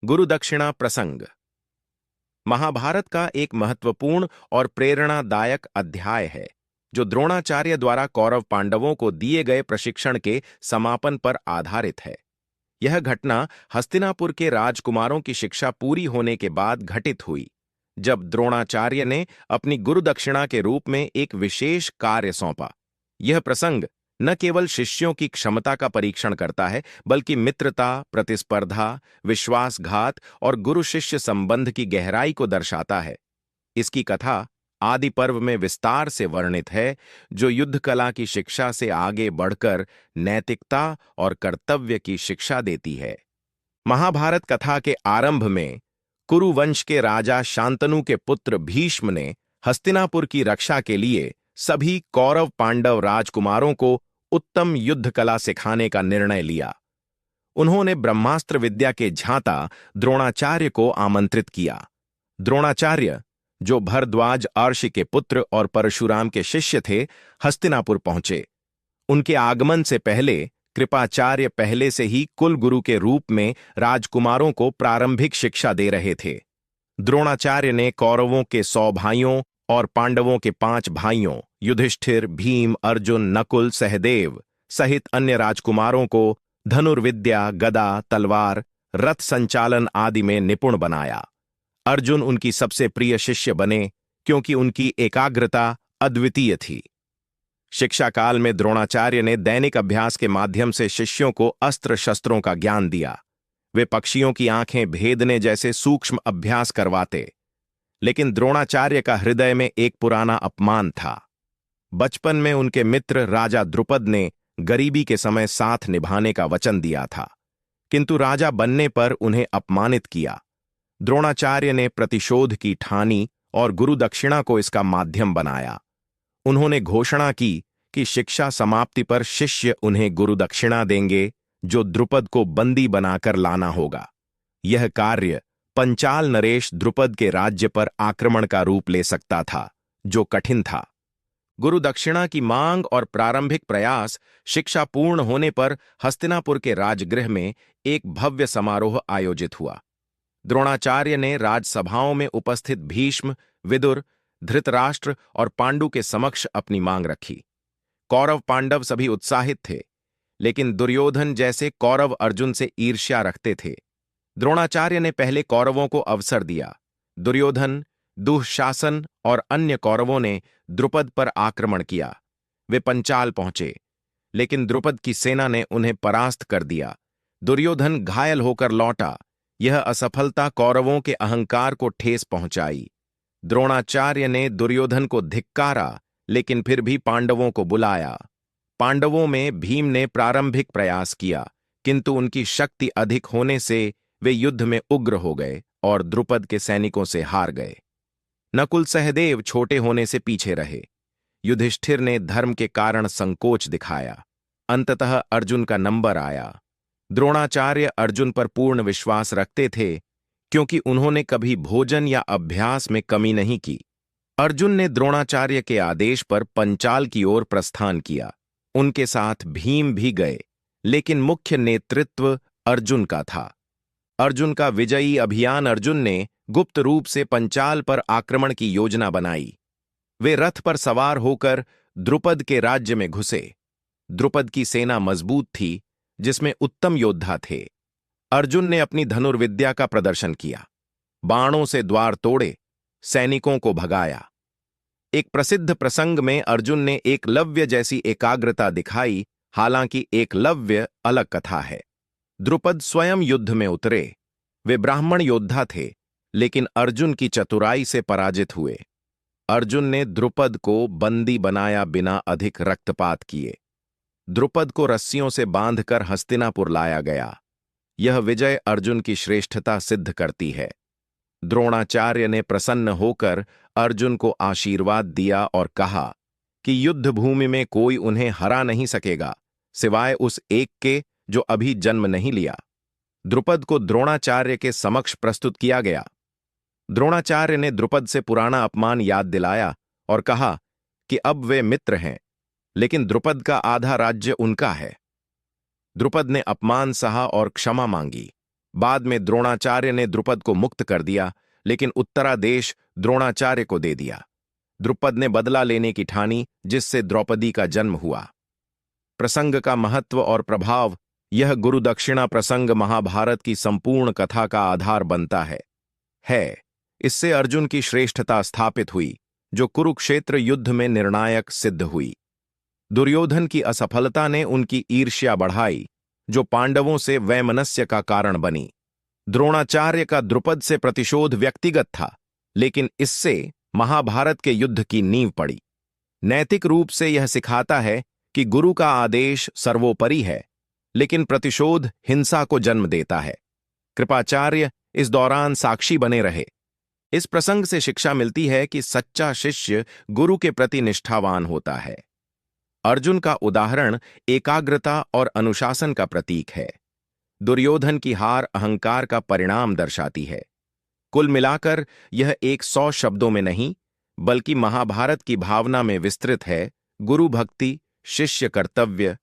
गुरुदक्षिणा प्रसंग। महाभारत का एक महत्वपूर्ण और प्रेरणादायक अध्याय है जो द्रोणाचार्य द्वारा कौरव पांडवों को दिए गए प्रशिक्षण के समापन पर आधारित है। यह घटना हस्तिनापुर के राजकुमारों की शिक्षा पूरी होने के बाद घटित हुई, जब द्रोणाचार्य ने अपनी गुरुदक्षिणा के रूप में एक विशेष कार्य सौंपा। यह प्रसंग न केवल शिष्यों की क्षमता का परीक्षण करता है, बल्कि मित्रता, प्रतिस्पर्धा, विश्वासघात और गुरु शिष्य संबंध की गहराई को दर्शाता है। इसकी कथा आदि पर्व में विस्तार से वर्णित है, जो युद्ध कला की शिक्षा से आगे बढ़कर नैतिकता और कर्तव्य की शिक्षा देती है। महाभारत कथा के आरंभ में कुरु वंश के राजा शांतनु के पुत्र भीष्म ने हस्तिनापुर की रक्षा के लिए सभी कौरव पांडव राजकुमारों को उत्तम युद्ध कला सिखाने का निर्णय लिया। उन्होंने ब्रह्मास्त्र विद्या के झांता द्रोणाचार्य को आमंत्रित किया। द्रोणाचार्य, जो भरद्वाज अर्षि के पुत्र और परशुराम के शिष्य थे, हस्तिनापुर पहुंचे। उनके आगमन से पहले कृपाचार्य पहले से ही कुलगुरु के रूप में राजकुमारों को प्रारंभिक शिक्षा दे रहे थे। द्रोणाचार्य ने कौरवों के 100 भाइयों और पांडवों के 5 भाइयों युधिष्ठिर, भीम, अर्जुन, नकुल, सहदेव सहित अन्य राजकुमारों को धनुर्विद्या, गदा, तलवार, रथ संचालन आदि में निपुण बनाया। अर्जुन उनकी सबसे प्रिय शिष्य बने क्योंकि उनकी एकाग्रता अद्वितीय थी। शिक्षा काल में द्रोणाचार्य ने दैनिक अभ्यास के माध्यम से शिष्यों को अस्त्र शस्त्रों का ज्ञान दिया। वे पक्षियों की आंखें भेदने जैसे सूक्ष्म अभ्यास करवाते। लेकिन द्रोणाचार्य का हृदय में एक पुराना अपमान था। बचपन में उनके मित्र राजा द्रुपद ने गरीबी के समय साथ निभाने का वचन दिया था, किंतु राजा बनने पर उन्हें अपमानित किया। द्रोणाचार्य ने प्रतिशोध की ठानी और गुरुदक्षिणा को इसका माध्यम बनाया। उन्होंने घोषणा की कि शिक्षा समाप्ति पर शिष्य उन्हें गुरुदक्षिणा देंगे, जो द्रुपद को बंदी बनाकर लाना होगा। यह कार्य पंचाल नरेश द्रुपद के राज्य पर आक्रमण का रूप ले सकता था, जो कठिन था। गुरुदक्षिणा की मांग और प्रारंभिक प्रयास शिक्षा पूर्ण होने पर हस्तिनापुर के राजगृह में एक भव्य समारोह आयोजित हुआ। द्रोणाचार्य ने राजसभाओं में उपस्थित भीष्म, विदुर, धृतराष्ट्र और पांडु के समक्ष अपनी मांग रखी। कौरव पांडव सभी उत्साहित थे, लेकिन दुर्योधन जैसे कौरव अर्जुन से ईर्ष्या रखते थे। द्रोणाचार्य ने पहले कौरवों को अवसर दिया। दुर्योधन, दुःशासन और अन्य कौरवों ने द्रुपद पर आक्रमण किया। वे पंचाल पहुंचे, लेकिन द्रुपद की सेना ने उन्हें परास्त कर दिया। दुर्योधन घायल होकर लौटा। यह असफलता कौरवों के अहंकार को ठेस पहुंचाई। द्रोणाचार्य ने दुर्योधन को धिक्कारा, लेकिन फिर भी पांडवों को बुलाया। पांडवों में भीम ने प्रारंभिक प्रयास किया, किंतु उनकी शक्ति अधिक होने से वे युद्ध में उग्र हो गए और द्रुपद के सैनिकों से हार गए। नकुल, सहदेव छोटे होने से पीछे रहे। युधिष्ठिर ने धर्म के कारण संकोच दिखाया। अंततः अर्जुन का नंबर आया। द्रोणाचार्य अर्जुन पर पूर्ण विश्वास रखते थे, क्योंकि उन्होंने कभी भोजन या अभ्यास में कमी नहीं की। अर्जुन ने द्रोणाचार्य के आदेश पर पंचाल की ओर प्रस्थान किया। उनके साथ भीम भी गए, लेकिन मुख्य नेतृत्व अर्जुन का था। अर्जुन का विजयी अभियान अर्जुन ने गुप्त रूप से पंचाल पर आक्रमण की योजना बनाई। वे रथ पर सवार होकर द्रुपद के राज्य में घुसे। द्रुपद की सेना मजबूत थी, जिसमें उत्तम योद्धा थे। अर्जुन ने अपनी धनुर्विद्या का प्रदर्शन किया। बाणों से द्वार तोड़े, सैनिकों को भगाया। एक प्रसिद्ध प्रसंग में अर्जुन ने एकलव्य जैसी एकाग्रता दिखाई। हालांकि एकलव्य अलग कथा है। द्रुपद स्वयं युद्ध में उतरे। वे ब्राह्मण योद्धा थे, लेकिन अर्जुन की चतुराई से पराजित हुए। अर्जुन ने द्रुपद को बंदी बनाया बिना अधिक रक्तपात किए। द्रुपद को रस्सियों से बांधकर हस्तिनापुर लाया गया। यह विजय अर्जुन की श्रेष्ठता सिद्ध करती है। द्रोणाचार्य ने प्रसन्न होकर अर्जुन को आशीर्वाद दिया और कहा कि युद्ध भूमि में कोई उन्हें हरा नहीं सकेगा, सिवाय उस एक के जो अभी जन्म नहीं लिया। द्रुपद को द्रोणाचार्य के समक्ष प्रस्तुत किया गया। द्रोणाचार्य ने द्रुपद से पुराना अपमान याद दिलाया और कहा कि अब वे मित्र हैं, लेकिन द्रुपद का आधा राज्य उनका है। द्रुपद ने अपमान सहा और क्षमा मांगी। बाद में द्रोणाचार्य ने द्रुपद को मुक्त कर दिया, लेकिन उत्तरादेश द्रोणाचार्य को दे दिया। द्रुपद ने बदला लेने की ठानी, जिससे द्रौपदी का जन्म हुआ। प्रसंग का महत्व और प्रभाव। यह गुरुदक्षिणा प्रसंग महाभारत की संपूर्ण कथा का आधार बनता है। इससे अर्जुन की श्रेष्ठता स्थापित हुई, जो कुरुक्षेत्र युद्ध में निर्णायक सिद्ध हुई। दुर्योधन की असफलता ने उनकी ईर्ष्या बढ़ाई, जो पांडवों से वैमनस्य का कारण बनी। द्रोणाचार्य का द्रुपद से प्रतिशोध व्यक्तिगत था, लेकिन इससे महाभारत के युद्ध की नींव पड़ी। नैतिक रूप से यह सिखाता है कि गुरु का आदेश सर्वोपरि है, लेकिन प्रतिशोध हिंसा को जन्म देता है। कृपाचार्य इस दौरान साक्षी बने रहे। इस प्रसंग से शिक्षा मिलती है कि सच्चा शिष्य गुरु के प्रति निष्ठावान होता है। अर्जुन का उदाहरण एकाग्रता और अनुशासन का प्रतीक है। दुर्योधन की हार अहंकार का परिणाम दर्शाती है। कुल मिलाकर यह 100 शब्दों में नहीं, बल्कि महाभारत की भावना में विस्तृत है। गुरु भक्ति, शिष्य कर्तव्य,